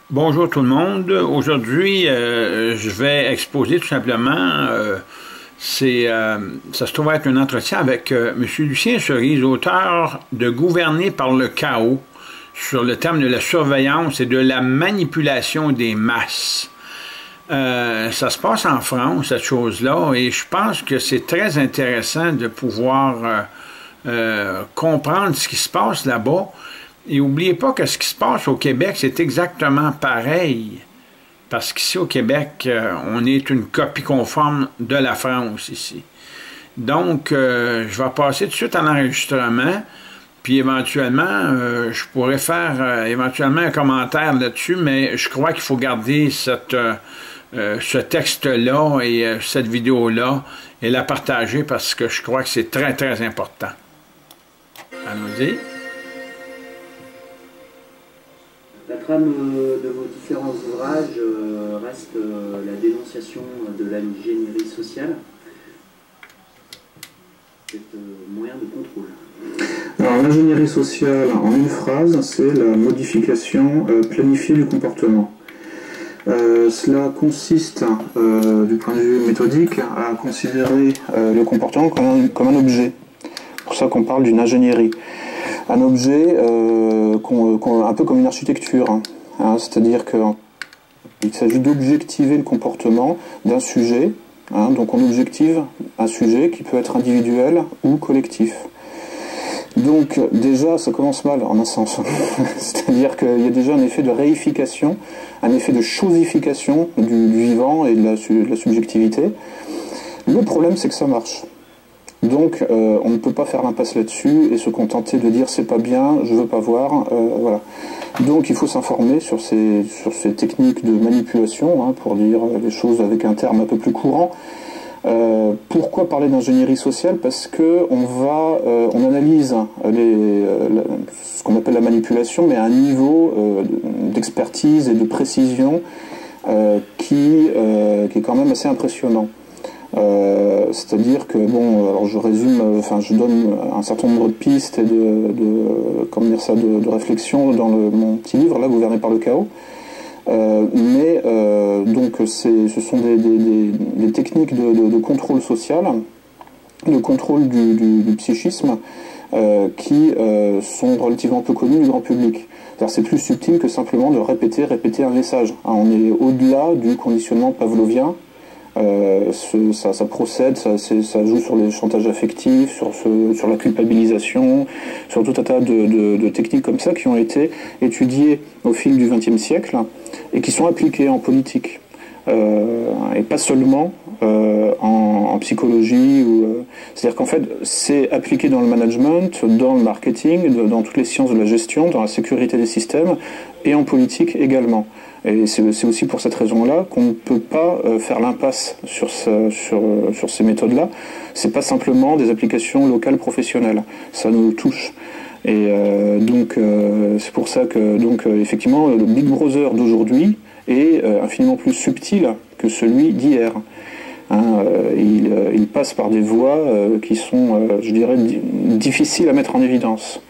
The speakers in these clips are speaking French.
Bonjour tout le monde. Aujourd'hui, je vais exposer tout simplement, ça se trouve être un entretien avec M. Lucien Cerise, auteur de Gouverner par le chaos, sur le thème de la surveillance et de la manipulation des masses. Ça se passe en France, cette chose-là, et je pense que c'est très intéressant de pouvoir comprendre ce qui se passe là-bas. Et n'oubliez pas que ce qui se passe au Québec, c'est exactement pareil. Parce qu'ici, au Québec, on est une copie conforme de la France, ici. Donc, je vais passer tout de suite à l'enregistrement, puis éventuellement, je pourrais faire éventuellement un commentaire là-dessus, mais je crois qu'il faut garder ce texte-là et cette vidéo-là et la partager parce que je crois que c'est très, très important. Allons-y. La trame de vos différents ouvrages reste la dénonciation de l'ingénierie sociale. C'est moyen de contrôle. Alors l'ingénierie sociale, en une phrase, c'est la modification planifiée du comportement. Cela consiste, du point de vue méthodique, à considérer le comportement comme un objet. C'est pour ça qu'on parle d'une ingénierie. Un objet un peu comme une architecture, hein, c'est-à-dire qu'il s'agit d'objectiver le comportement d'un sujet, hein, donc on objective un sujet qui peut être individuel ou collectif. Donc déjà ça commence mal en un sens, c'est-à-dire qu'il y a déjà un effet de réification, un effet de chosification du vivant et de la subjectivité. Le problème c'est que ça marche. Donc on ne peut pas faire l'impasse là-dessus et se contenter de dire c'est pas bien, je veux pas voir, voilà. Donc il faut s'informer sur ces techniques de manipulation, hein, pour dire les choses avec un terme un peu plus courant. Pourquoi parler d'ingénierie sociale? Parce que on analyse ce qu'on appelle la manipulation, mais à un niveau d'expertise et de précision qui est quand même assez impressionnant. C'est-à-dire que, bon, alors je résume, enfin je donne un certain nombre de pistes et de réflexion dans mon petit livre, là, Gouverner par le chaos. Donc ce sont des techniques de contrôle social, de contrôle du psychisme, qui sont relativement peu connues du grand public. C'est plus subtil que simplement de répéter un message. On est au-delà du conditionnement pavlovien. Ça procède, ça joue sur les chantages affectifs, sur la culpabilisation, sur tout un tas de techniques comme ça qui ont été étudiées au fil du XXe siècle et qui sont appliquées en politique. Et pas seulement en psychologie. C'est-à-dire qu'en fait, c'est appliqué dans le management, dans le marketing, dans toutes les sciences de la gestion, dans la sécurité des systèmes, et en politique également. Et c'est aussi pour cette raison-là qu'on ne peut pas faire l'impasse sur ces méthodes-là. C'est pas simplement des applications locales professionnelles. Ça nous touche. Et c'est pour ça que effectivement le Big Brother d'aujourd'hui est infiniment plus subtil que celui d'hier. Hein, il passe par des voies qui sont, je dirais, difficiles à mettre en évidence.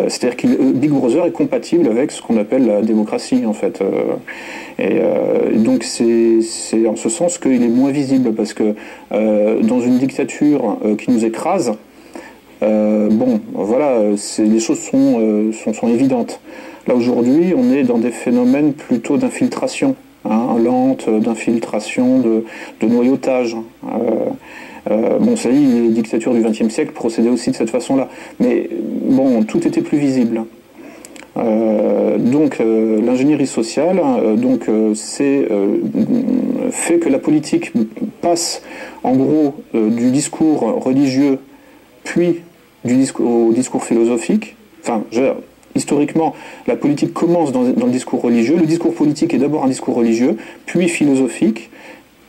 C'est-à-dire que Big Brother est compatible avec ce qu'on appelle la démocratie, en fait. Donc c'est en ce sens qu'il est moins visible, parce que dans une dictature qui nous écrase, bon, voilà, les choses sont évidentes. Là, aujourd'hui, on est dans des phénomènes plutôt d'infiltration, hein, lente, d'infiltration, de noyautage. Bon, ça y est, les dictatures du XXe siècle procédaient aussi de cette façon-là. Mais bon, tout était plus visible. L'ingénierie sociale, fait que la politique passe, en gros, du discours religieux, puis au discours philosophique. Enfin, historiquement, la politique commence dans le discours religieux. Le discours politique est d'abord un discours religieux, puis philosophique.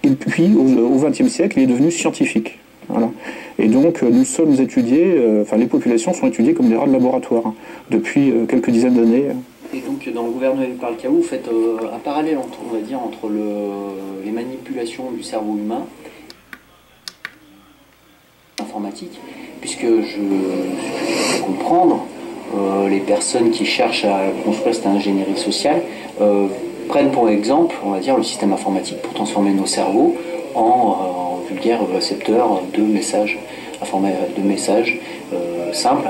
Et puis, au XXe siècle, il est devenu scientifique. Voilà. Et donc, nous sommes étudiés, les populations sont étudiées comme des rats de laboratoire, hein, depuis quelques dizaines d'années. Et donc, dans le Gouverner par le chaos, vous faites un parallèle, on va dire, entre les manipulations du cerveau humain et l'informatique, puisque je peux comprendre les personnes qui cherchent à construire cette ingénierie sociale prennent pour exemple, on va dire, le système informatique pour transformer nos cerveaux en vulgaires récepteurs de messages, simples,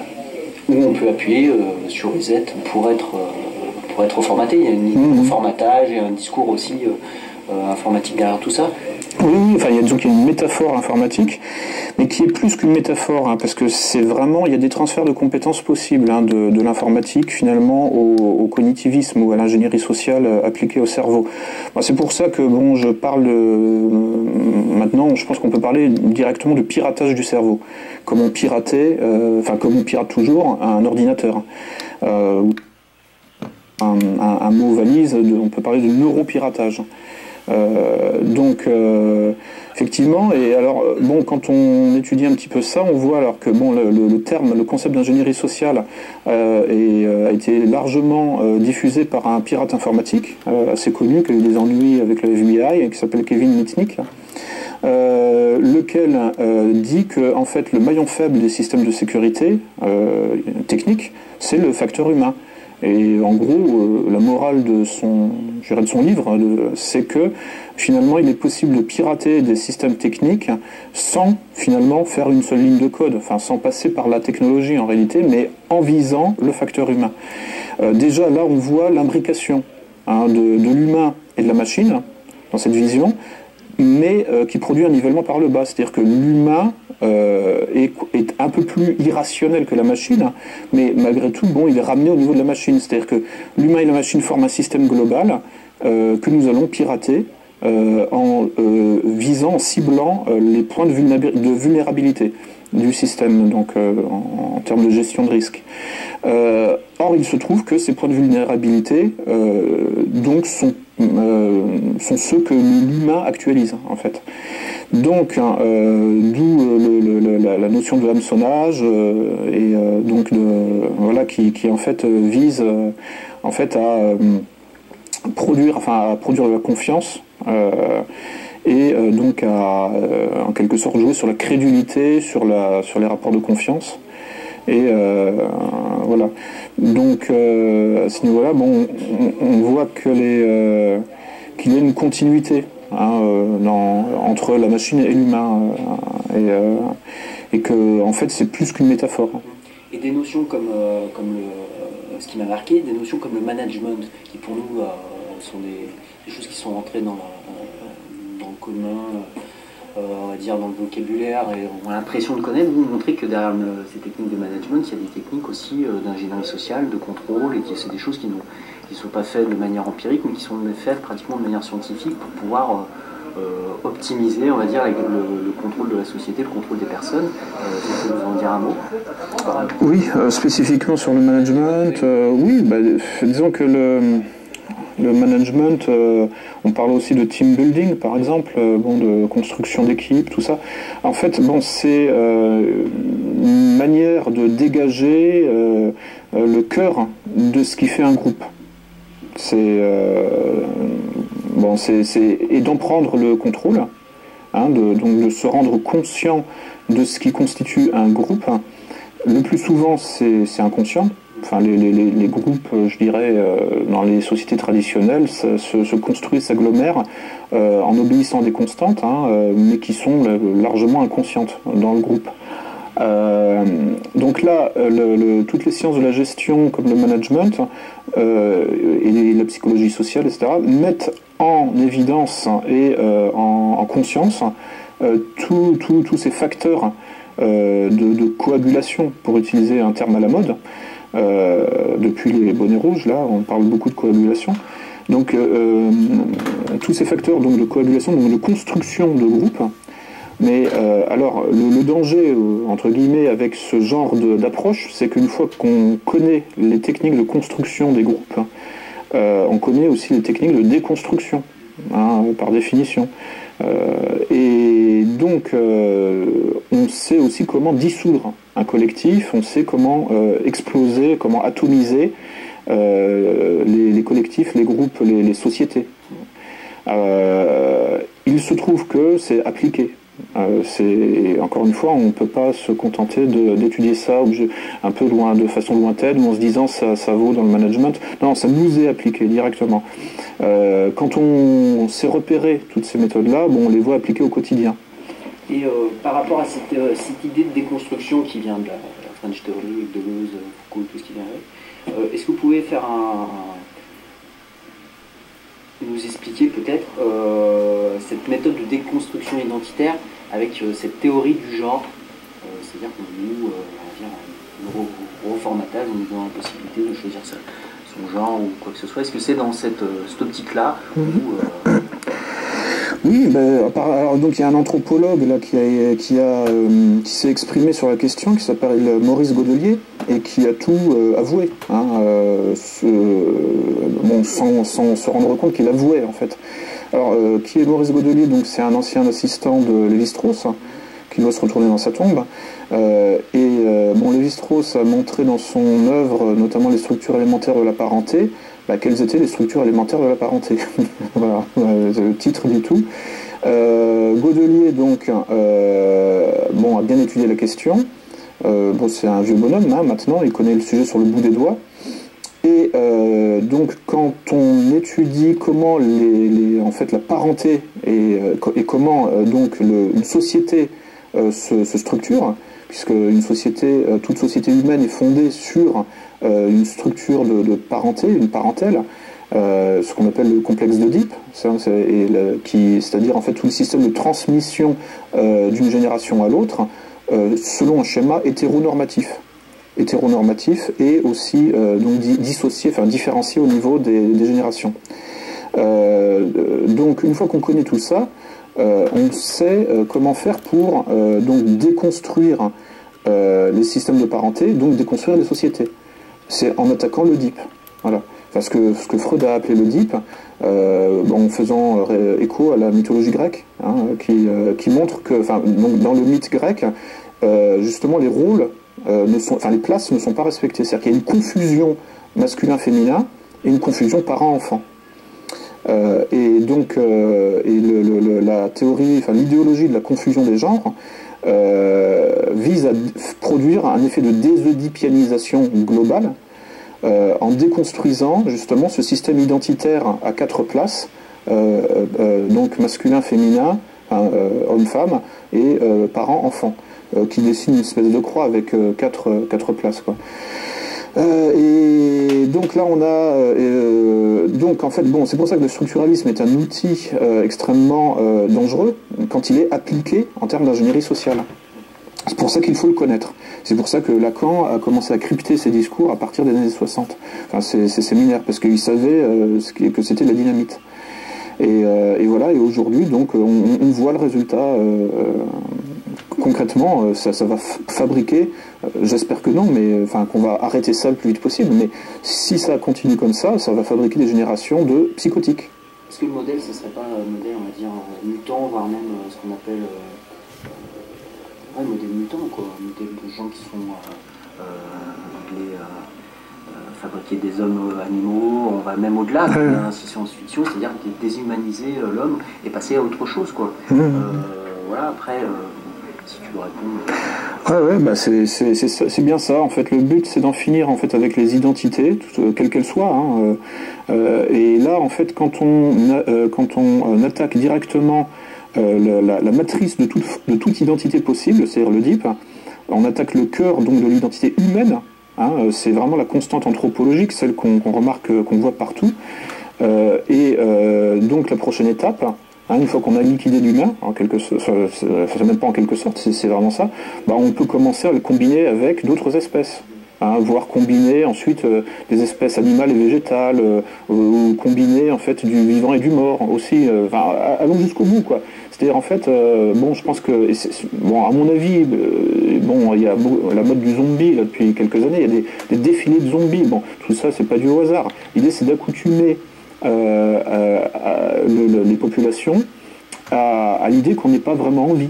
où on peut appuyer sur reset pour être formaté. Il y a une idée de formatage et un discours aussi informatique derrière tout ça. Oui, enfin, disons qu'il y a une métaphore informatique, mais qui est plus qu'une métaphore, hein, parce que c'est vraiment, il y a des transferts de compétences possibles, hein, de l'informatique finalement au cognitivisme ou à l'ingénierie sociale appliquée au cerveau. Bon, c'est pour ça que bon, je parle maintenant, je pense qu'on peut parler directement de piratage du cerveau, comme on piratait, comme on pirate toujours un ordinateur. Un mot valise, on peut parler de neuropiratage. Effectivement, et alors bon, quand on étudie un petit peu ça, on voit alors que bon, le concept d'ingénierie sociale a été largement diffusé par un pirate informatique assez connu qui a eu des ennuis avec le FBI et qui s'appelle Kevin Mitnick, lequel dit que en fait le maillon faible des systèmes de sécurité techniques, c'est le facteur humain. Et en gros, la morale de son livre, c'est que finalement, il est possible de pirater des systèmes techniques sans finalement faire une seule ligne de code, enfin sans passer par la technologie en réalité, mais en visant le facteur humain. Déjà là, on voit l'imbrication de l'humain et de la machine dans cette vision, mais qui produit un nivellement par le bas, c'est-à-dire que l'humain est un peu plus irrationnel que la machine, mais malgré tout, bon, il est ramené au niveau de la machine, c'est-à-dire que l'humain et la machine forment un système global que nous allons pirater en ciblant les points de vulnérabilité du système, donc en termes de gestion de risque. Or, il se trouve que ces points de vulnérabilité donc sont ceux que l'humain actualise en fait. Donc, d'où la notion de hameçonnage qui en fait vise en fait à produire la confiance donc à en quelque sorte jouer sur la crédulité, sur les rapports de confiance. Et voilà. Donc à ce niveau-là, bon, on voit que qu'il y a une continuité entre la machine et l'humain, et que en fait c'est plus qu'une métaphore. Et des notions comme ce qui m'a marqué, des notions comme le management, qui pour nous sont des choses qui sont rentrées dans le commun, on va dire dans le vocabulaire, et on a l'impression de connaître. Vous montrez que derrière ces techniques de management, il y a des techniques aussi d'ingénierie sociale, de contrôle, et que c'est des choses qui ne sont pas faites de manière empirique, mais qui sont faites pratiquement de manière scientifique pour pouvoir optimiser, on va dire, le contrôle de la société, le contrôle des personnes. Vous pouvez nous en dire un mot? Oui, spécifiquement sur le management, oui, disons que le management, on parle aussi de team building, par exemple, de construction d'équipe, tout ça. En fait, c'est une manière de dégager le cœur de ce qui fait un groupe. Et d'en prendre le contrôle, donc de se rendre conscient de ce qui constitue un groupe. Le plus souvent, c'est inconscient. Enfin, les groupes, je dirais, dans les sociétés traditionnelles, se construisent, s'agglomèrent en obéissant à des constantes, mais qui sont largement inconscientes dans le groupe. Donc là, toutes les sciences de la gestion, comme le management et la psychologie sociale, etc., mettent en évidence et en conscience tous ces facteurs de coagulation, pour utiliser un terme à la mode. Depuis les bonnets rouges, là, on parle beaucoup de coagulation. Donc, tous ces facteurs donc, de coagulation, donc de construction de groupe. Mais alors, le danger, entre guillemets, avec ce genre d'approche, c'est qu'une fois qu'on connaît les techniques de construction des groupes, on connaît aussi les techniques de déconstruction, par définition. Et donc, on sait aussi comment dissoudre un collectif, on sait comment exploser, comment atomiser les collectifs, les groupes, les sociétés. Il se trouve que c'est appliqué Encore une fois, on ne peut pas se contenter d'étudier ça un peu loin, de façon lointaine, ou en se disant ça vaut dans le management. Non, ça nous est appliqué directement. Quand on s'est repéré toutes ces méthodes-là, on les voit appliquées au quotidien. Et par rapport à cette idée de déconstruction qui vient de la French Theory, Deleuze, Foucault, tout ce qui vient avec, est-ce que vous pouvez faire nous expliquer peut-être cette méthode de déconstruction identitaire avec cette théorie du genre, c'est-à-dire qu'on nous reformatage, on nous donne la possibilité de choisir son genre ou quoi que ce soit. Est-ce que c'est dans cette optique-là Oui, alors donc il y a un anthropologue là qui s'est exprimé sur la question, qui s'appelle Maurice Godelier, et qui a tout avoué, sans se rendre compte qu'il avouait en fait. Alors, qui est Maurice Godelier? Donc c'est un ancien assistant de Lévi-Strauss, qui doit se retourner dans sa tombe. Lévi-Strauss a montré dans son œuvre, notamment les structures élémentaires de la parenté, quelles étaient les structures élémentaires de la parenté. Voilà, c'est le titre du tout. Godelier, donc, a bien étudié la question. C'est un vieux bonhomme, maintenant, il connaît le sujet sur le bout des doigts. Et donc, quand on étudie comment la parenté et comment une société se structure, puisque toute société humaine est fondée sur une structure de parenté, une parentèle, ce qu'on appelle le complexe d'Oedipe, c'est-à-dire en fait tout le système de transmission d'une génération à l'autre selon un schéma hétéronormatif et aussi différencié au niveau des générations. Donc une fois qu'on connaît tout ça, on sait comment faire pour déconstruire les systèmes de parenté, donc déconstruire les sociétés. C'est en attaquant l'Oedipe. Voilà. Enfin, ce que Freud a appelé l'Oedipe, en faisant écho à la mythologie grecque, qui montre que, dans le mythe grec, justement les rôles, les places ne sont pas respectées. C'est-à-dire qu'il y a une confusion masculin-féminin et une confusion parent-enfant. La théorie, l'idéologie de la confusion des genres vise à produire un effet de désœdipianisation globale en déconstruisant justement ce système identitaire à 4 places, donc masculin, féminin, homme-femme et parent-enfant, qui dessine une espèce de croix avec 4 places, quoi. Et donc là on a c'est pour ça que le structuralisme est un outil extrêmement dangereux quand il est appliqué en termes d'ingénierie sociale. C'est pour ça qu'il faut le connaître. C'est pour ça que Lacan a commencé à crypter ses discours à partir des années 60, ses séminaires, parce qu'il savait que c'était de la dynamite. Et voilà, et aujourd'hui donc on voit le résultat. Concrètement, ça va fabriquer, j'espère que non, mais qu'on va arrêter ça le plus vite possible, mais si ça continue comme ça va fabriquer des générations de psychotiques. Est-ce que le modèle, ce serait pas un modèle, on va dire, mutant, voire même ce qu'on appelle modèle mutant, quoi, un modèle de gens qui sont fabriquer des hommes animaux, on va même au-delà, science-fiction, c'est-à-dire déshumaniser l'homme et passer à autre chose, quoi. Voilà, après... si tu veux répondre. C'est bien ça. En fait, le but, c'est d'en finir en fait avec les identités, quelles qu'elles soient. Et là, en fait, quand on attaque directement la matrice de toute identité possible, c'est-à-dire l'Oedipe, on attaque le cœur donc de l'identité humaine. C'est vraiment la constante anthropologique, celle qu'on remarque, qu'on voit partout. Donc la prochaine étape. Une fois qu'on a liquidé l'humain, c'est même pas en quelque sorte, c'est vraiment ça, on peut commencer à le combiner avec d'autres espèces. Voire combiner ensuite des espèces animales et végétales, ou combiner en fait du vivant et du mort aussi. Allons jusqu'au bout, quoi. C'est-à-dire en fait, je pense que, à mon avis, il y a la mode du zombie là, depuis quelques années, il y a des défilés de zombies. Tout ça, c'est pas du au hasard. L'idée, c'est d'accoutumer les populations à l'idée qu'on n'est pas vraiment en vie.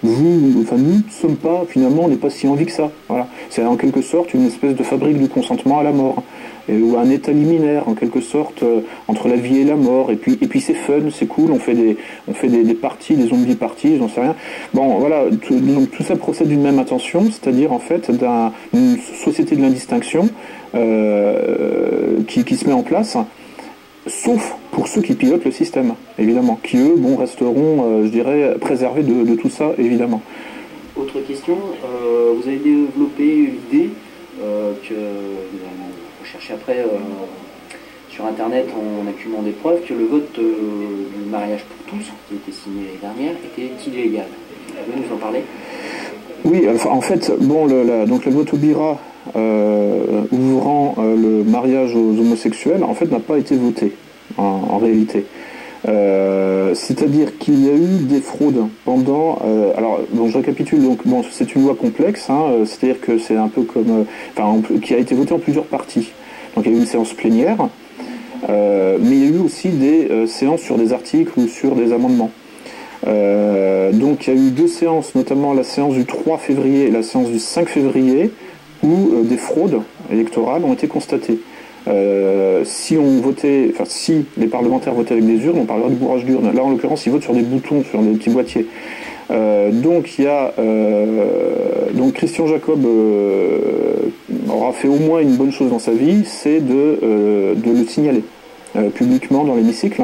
Nous ne sommes pas, finalement, on n'est pas si en vie que ça. Voilà. C'est en quelque sorte une espèce de fabrique du consentement à la mort. ou un état liminaire en quelque sorte entre la vie et la mort. Et puis c'est fun, c'est cool, on fait des parties, des zombies parties, j'en sais rien. Bon, voilà, donc tout ça procède d'une même intention, c'est-à-dire en fait d'une société de l'indistinction qui se met en place. Sauf pour ceux qui pilotent le système, évidemment, qui eux, bon, resteront, je dirais, préservés de tout ça, évidemment. Autre question, vous avez développé une idée que vous cherchez après sur Internet en accumulant des preuves que le vote du mariage pour tous, qui a été signé l'année dernière, était illégal. Vous pouvez nous en parler? Oui, enfin, en fait, bon, donc le vote Taubira ouvrant le mariage aux homosexuels, en fait, n'a pas été voté, en réalité. C'est-à-dire qu'il y a eu des fraudes pendant... alors, donc je récapitule, donc bon, c'est une loi complexe, hein, c'est-à-dire que c'est un peu comme... qui a été votée en plusieurs parties. Donc il y a eu une séance plénière, mais il y a eu aussi des séances sur des articles ou sur des amendements. Donc il y a eu deux séances, notamment la séance du 3 février et la séance du 5 février, où des fraudes électorales ont été constatées. Si les parlementaires votaient avec des urnes, on parlera du bourrage d'urnes. Là, en l'occurrence, ils votent sur des boutons, sur des petits boîtiers. Donc Christian Jacob aura fait au moins une bonne chose dans sa vie, c'est de le signaler publiquement dans l'hémicycle.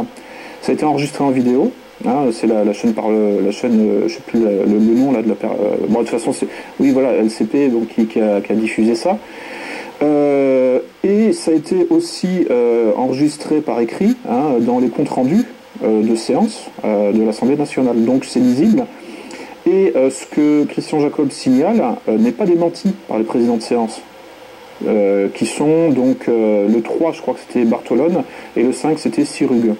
Ça a été enregistré en vidéo. Hein, c'est la chaîne je sais plus le nom là de la bon, de toute façon c'est LCP donc qui a diffusé ça. Et ça a été aussi enregistré par écrit, hein, dans les comptes rendus de séance de l'Assemblée nationale. Donc c'est lisible. Et ce que Christian Jacob signale n'est pas démenti par les présidents de séance, qui sont donc le 3, je crois que c'était Bartolone, et le 5, c'était Sirugue.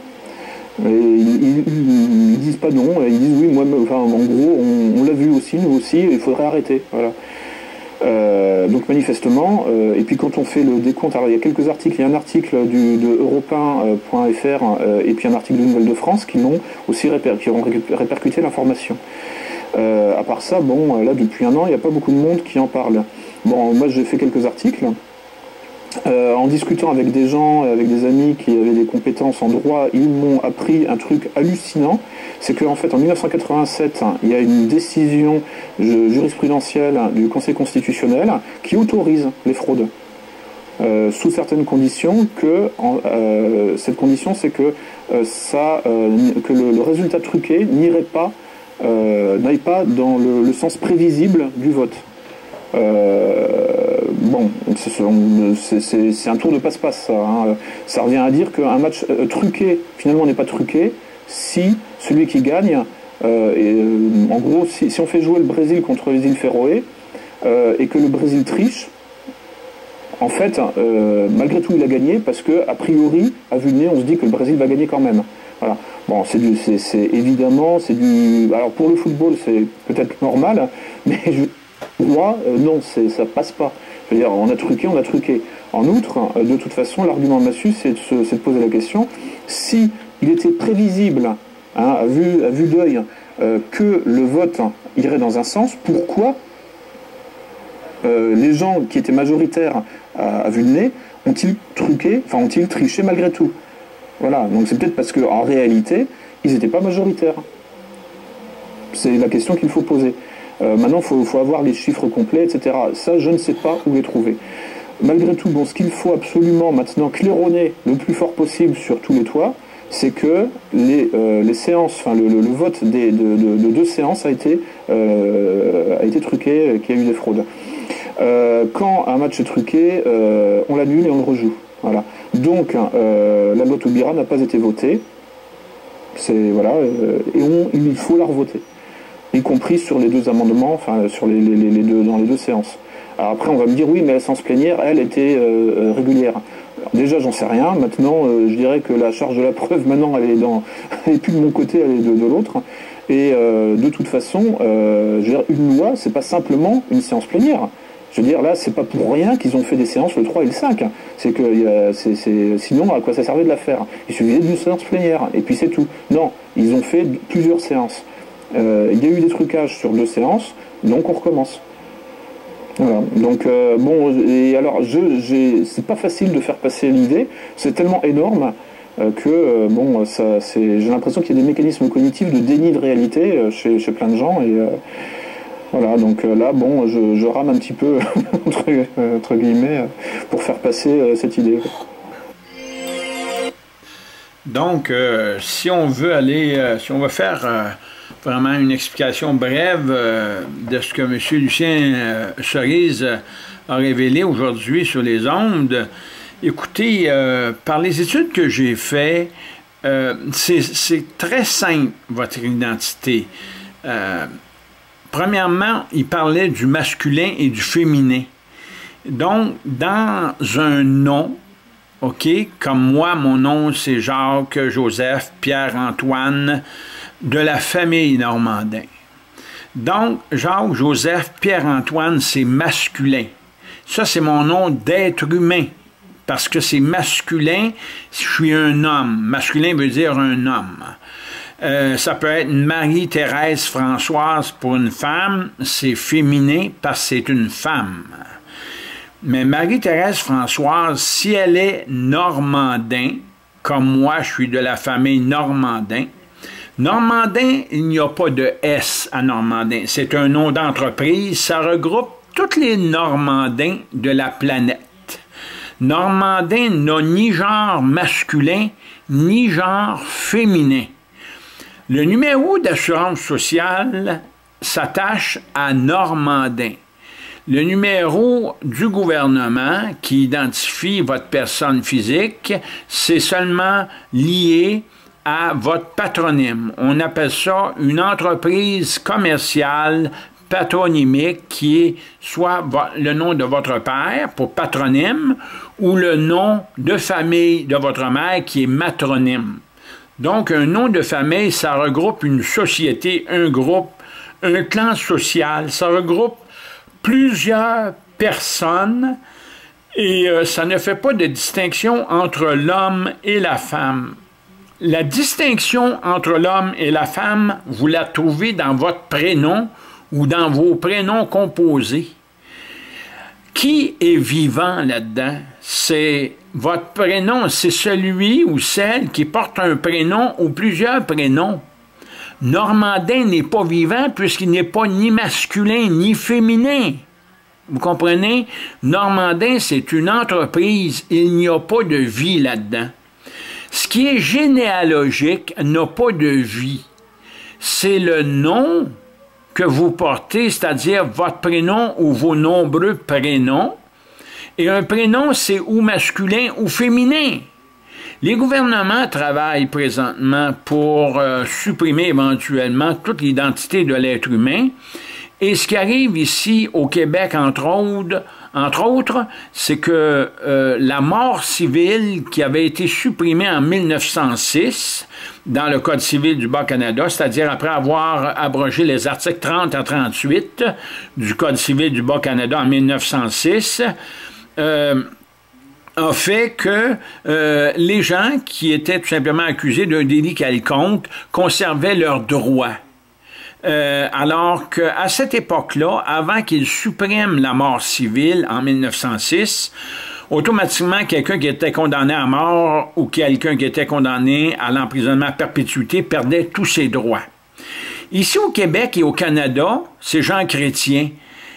Et ils disent pas non, ils disent oui, en gros, on l'a vu aussi, nous aussi, il faudrait arrêter. Voilà. Donc manifestement, et puis quand on fait le décompte, alors il y a quelques articles, il y a un article de europe1.fr et puis un article de Nouvelles de France qui l'ont aussi qui ont répercuté l'information. À part ça, bon, là depuis un an, il n'y a pas beaucoup de monde qui en parle. Bon, moi j'ai fait quelques articles. En discutant avec des gens, avec des amis qui avaient des compétences en droit, ils m'ont appris un truc hallucinant. C'est qu'en fait, en 1987, il y a une décision jurisprudentielle du Conseil constitutionnel qui autorise les fraudes. Sous certaines conditions, cette condition, c'est que le résultat truqué n'aille pas dans le sens prévisible du vote. Bon, c'est un tour de passe-passe, ça. Hein. Ça revient à dire qu'un match truqué, finalement, n'est pas truqué si celui qui gagne, en gros, si on fait jouer le Brésil contre les îles Féroé et que le Brésil triche, en fait, malgré tout, il a gagné parce que, a priori, à vue de nez, on se dit que le Brésil va gagner quand même. Voilà. Bon, évidemment, c'est du... Alors, pour le football, c'est peut-être normal, mais non, ça passe pas. Je veux dire, on a truqué. En outre, de toute façon, l'argument de Massus, c'est de poser la question, si il était prévisible, hein, à vue d'œil, que le vote irait dans un sens, pourquoi les gens qui étaient majoritaires à vue de nez ont-ils triché malgré tout? Voilà, donc c'est peut-être parce qu'en réalité, ils n'étaient pas majoritaires. C'est la question qu'il faut poser. Maintenant, il faut avoir les chiffres complets, etc. Ça, je ne sais pas où les trouver. Malgré tout, bon, ce qu'il faut absolument maintenant claironner le plus fort possible sur tous les toits, c'est que les séances, enfin le vote de deux séances a été truqué, qu'il y a eu des fraudes. Quand un match est truqué, on l'annule et on le rejoue. Voilà. Donc, la loi Taubira n'a pas été votée. Il faut la revoter, y compris sur les deux amendements, enfin sur dans les deux séances. Alors après, on va me dire oui, mais la séance plénière, elle était régulière. Alors déjà, j'en sais rien. Maintenant, je dirais que la charge de la preuve, maintenant, elle est plus de mon côté, elle est de l'autre. Et de toute façon, je veux dire, une loi, c'est pas simplement une séance plénière. Je veux dire, là, c'est pas pour rien qu'ils ont fait des séances le 3 et le 5. C'est que sinon, à quoi ça servait de la faire? Il suffisait d'une séance plénière, et puis c'est tout. Non, ils ont fait plusieurs séances. Il y a eu des trucages sur deux séances, donc on recommence. Voilà. Donc bon, et alors c'est pas facile de faire passer l'idée, c'est tellement énorme que bon, j'ai l'impression qu'il y a des mécanismes cognitifs de déni de réalité chez plein de gens et voilà. Donc là, bon, je rame un petit peu entre guillemets pour faire passer cette idée. Donc, si on veut aller, si on veut faire vraiment une explication brève de ce que M. Lucien Cerise a révélé aujourd'hui sur les ondes, écoutez, par les études que j'ai faites, c'est très simple, votre identité. Premièrement, il parlait du masculin et du féminin. Donc, dans un nom, OK, comme moi, mon nom, c'est Jacques, Joseph, Pierre-Antoine, de la famille Normandin. Donc, Jacques, Joseph, Pierre-Antoine, c'est masculin. Ça, c'est mon nom d'être humain, parce que c'est masculin, je suis un homme. Masculin veut dire un homme. Ça peut être Marie-Thérèse Françoise pour une femme, c'est féminin parce que c'est une femme. Mais Marie-Thérèse Françoise, si elle est Normandin, comme moi, je suis de la famille Normandin, Normandin, il n'y a pas de S à Normandin. C'est un nom d'entreprise, ça regroupe tous les Normandins de la planète. Normandin n'a ni genre masculin, ni genre féminin. Le numéro d'assurance sociale s'attache à Normandin. Le numéro du gouvernement qui identifie votre personne physique, c'est seulement lié à votre patronyme. On appelle ça une entreprise commerciale patronymique qui est soit le nom de votre père pour patronyme ou le nom de famille de votre mère qui est matronyme. Donc, un nom de famille, ça regroupe une société, un groupe, un clan social, ça regroupe plusieurs personnes et ça ne fait pas de distinction entre l'homme et la femme. La distinction entre l'homme et la femme, vous la trouvez dans votre prénom ou dans vos prénoms composés. Qui est vivant là-dedans? C'est votre prénom, c'est celui ou celle qui porte un prénom ou plusieurs prénoms. Normandin n'est pas vivant puisqu'il n'est pas ni masculin ni féminin. Vous comprenez? Normandin, c'est une entreprise. Il n'y a pas de vie là-dedans. Ce qui est généalogique n'a pas de vie. C'est le nom que vous portez, c'est-à-dire votre prénom ou vos nombreux prénoms. Et un prénom, c'est ou masculin ou féminin. Les gouvernements travaillent présentement pour supprimer éventuellement toute l'identité de l'être humain. Et ce qui arrive ici au Québec, entre autres, c'est que la mort civile qui avait été supprimée en 1906 dans le Code civil du Bas-Canada, c'est-à-dire après avoir abrogé les articles 30 à 38 du Code civil du Bas-Canada en 1906, a fait que les gens qui étaient tout simplement accusés d'un délit quelconque conservaient leurs droits. Alors qu'à cette époque-là, avant qu'ils suppriment la mort civile en 1906, automatiquement, quelqu'un qui était condamné à mort ou quelqu'un qui était condamné à l'emprisonnement à perpétuité perdait tous ses droits. Ici au Québec et au Canada, c'est Jean Chrétien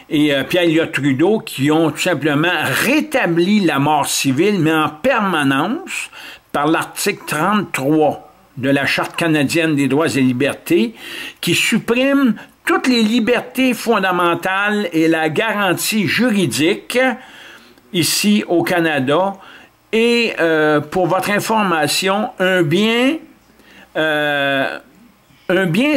et Pierre-Éliott Trudeau qui ont tout simplement rétabli la mort civile, mais en permanence par l'article 33 de la Charte canadienne des droits et libertés, qui supprime toutes les libertés fondamentales et la garantie juridique ici au Canada. Et pour votre information, un bien,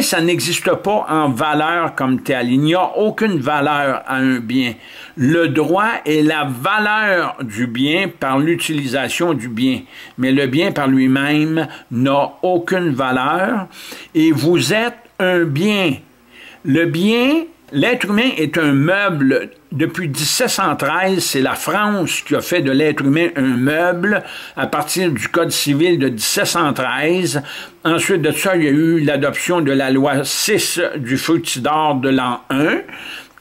ça n'existe pas en valeur comme tel. Il n'y a aucune valeur à un bien. Le droit est la valeur du bien par l'utilisation du bien. Mais le bien par lui-même n'a aucune valeur. Et vous êtes un bien. Le bien, l'être humain est un meuble. Depuis 1713, c'est la France qui a fait de l'être humain un meuble à partir du Code civil de 1713. Ensuite de ça, il y a eu l'adoption de la loi 6 du Fructidor de l'an 1,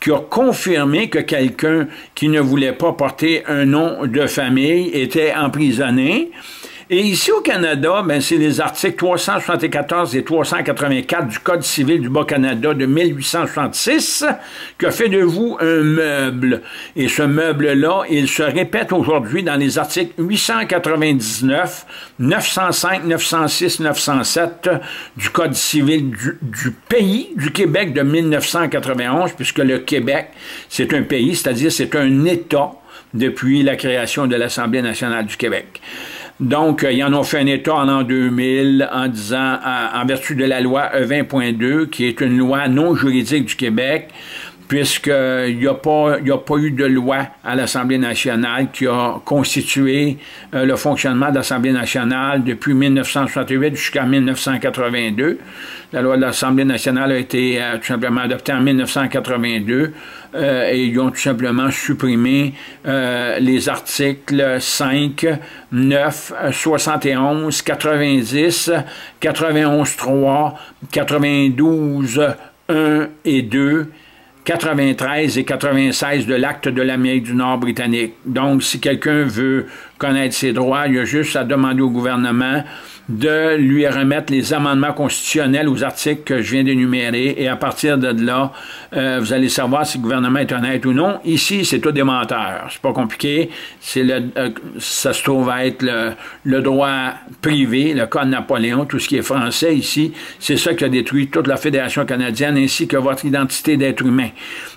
qui a confirmé que quelqu'un qui ne voulait pas porter un nom de famille était emprisonné. Et ici au Canada, ben, c'est les articles 374 et 384 du Code civil du Bas-Canada de 1866 qui fait de vous un meuble. Et ce meuble-là, il se répète aujourd'hui dans les articles 899, 905, 906, 907 du Code civil du pays du Québec de 1991, puisque le Québec, c'est un pays, c'est-à-dire c'est un État depuis la création de l'Assemblée nationale du Québec. Donc, ils en ont fait un État en l'an 2000 en disant, en vertu de la loi E20.2, qui est une loi non juridique du Québec, puisqu'il n'y a pas eu de loi à l'Assemblée nationale qui a constitué le fonctionnement de l'Assemblée nationale depuis 1968 jusqu'à 1982. La loi de l'Assemblée nationale a été tout simplement adoptée en 1982 et ils ont tout simplement supprimé les articles 5, 9, 71, 90, 91.3, 92, 1 et 2, 93 et 96 de l'Acte de l'Amérique du Nord britannique. Donc, si quelqu'un veut connaître ses droits, il y a juste à demander au gouvernement de lui remettre les amendements constitutionnels aux articles que je viens d'énumérer, et à partir de là, vous allez savoir si le gouvernement est honnête ou non. Ici, c'est tout des menteurs. C'est pas compliqué. Ça se trouve à être le droit privé, le Code Napoléon, tout ce qui est français ici. C'est ça qui a détruit toute la Fédération canadienne, ainsi que votre identité d'être humain.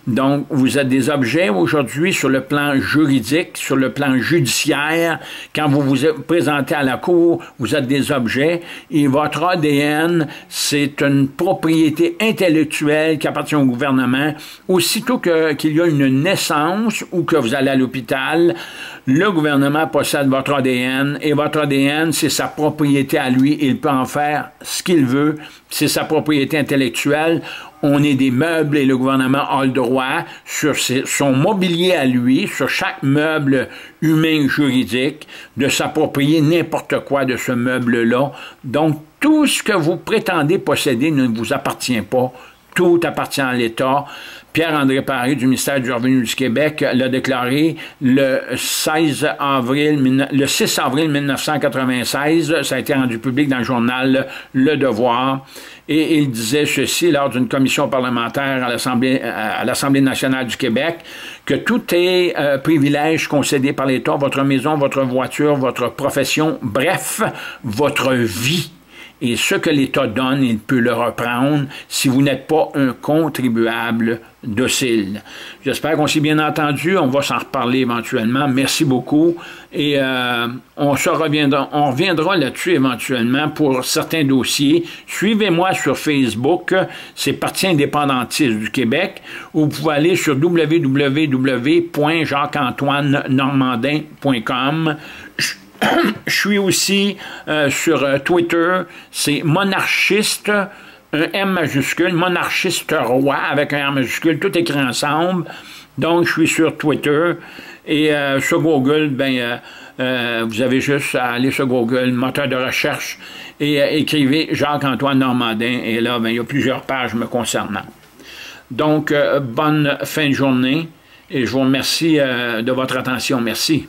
Donc, vous êtes des objets aujourd'hui sur le plan juridique, sur le plan judiciaire. Quand vous vous présentez à la Cour, vous êtes des objets, et votre ADN, c'est une propriété intellectuelle qui appartient au gouvernement. Aussitôt qu'il y a une naissance ou que vous allez à l'hôpital, le gouvernement possède votre ADN, et votre ADN, c'est sa propriété à lui. Il peut en faire ce qu'il veut. C'est sa propriété intellectuelle. On est des meubles et le gouvernement a le droit sur son mobilier à lui, sur chaque meuble humain juridique, de s'approprier n'importe quoi de ce meuble-là. Donc, tout ce que vous prétendez posséder ne vous appartient pas. Tout appartient à l'État. Pierre-André Paré du ministère du Revenu du Québec l'a déclaré le 6 avril 1996. Ça a été rendu public dans le journal Le Devoir. Et il disait ceci lors d'une commission parlementaire à l'Assemblée nationale du Québec, que tout est privilège concédé par l'État, votre maison, votre voiture, votre profession, bref, votre vie. Et ce que l'État donne, il peut le reprendre si vous n'êtes pas un contribuable docile. J'espère qu'on s'est bien entendu. On va s'en reparler éventuellement. Merci beaucoup. Et on reviendra là-dessus éventuellement pour certains dossiers. Suivez-moi sur Facebook. C'est Parti indépendantiste du Québec. Vous pouvez aller sur www.jacques-antoine-normandin.com. Je suis aussi sur Twitter, c'est monarchiste, un M majuscule, monarchiste roi avec un R majuscule, tout écrit ensemble. Donc, je suis sur Twitter. Et sur Google, vous avez juste à aller sur Google, moteur de recherche, et écrivez Jacques-Antoine Normandin. Et là, il y a plusieurs pages me concernant. Donc, bonne fin de journée. Et je vous remercie de votre attention. Merci.